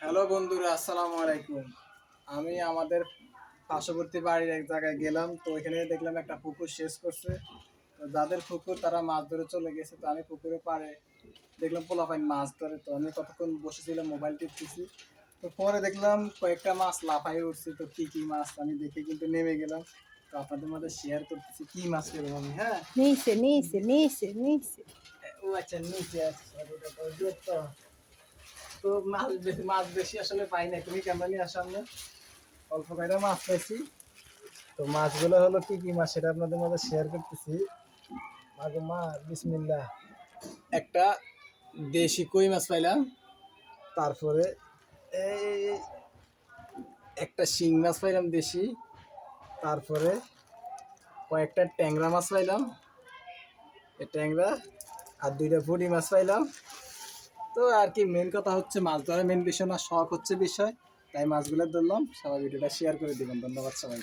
Hello বন্ধুরা, আসসালামু আলাইকুম। আমি আমাদের পার্শ্ববর্তী বাড়ির এক জায়গায় গেলাম, তো ওইখানে দেখলাম একটা পুকুর শেষ করছে। তো যাদের পুকুর তারা মাছ ধরে চলে গেছে, তো আমি পুকুরে পাড়ে দেখলাম পোলাপাইন মাছ ধরে। তো আমি কতক্ষণ বসেছিলাম মোবাইল টিপতেছি। তো পরে দেখলাম কয়েকটা মাছ লাফাই উঠছে। তো কি কি মাছ আমি দেখে কিন্তু নেমে গেলাম। তো আপনাদের মধ্যে শেয়ার করতেছি কি মাছ পেলাম আমি। হ্যাঁ, নিচে। ও আচ্ছা, নিচে আছে। ওটা তো জোর তো। তো মাছ বেশি আসলে পাই না, তুমি ক্যামেরা নিয়ে আসার না, অল্প কয়টা মাছ পাইছি। তো মাছগুলো হলো কি কি মাছ সেটা আপনাদের মধ্যে শেয়ার করতেছি। মাগো মা, বিসমিল্লাহ। একটা দেশি কই মাছ পাইলাম, তারপরে এই একটা শিং মাছ পাইলাম দেশি, তারপরে কয়েকটা ট্যাংরা মাছ পাইলাম, এই ট্যাংরা, আর দুইটা পুঁটি মাছ পাইলাম। তো আর কি, মেন কথা হচ্ছে মাছ ধরা মেন বিষয় না, শখ হচ্ছে বিষয়, তাই মাছগুলো ধরলাম। সবাই ভিডিওটা শেয়ার করে দিবেন, ধন্যবাদ সবাই।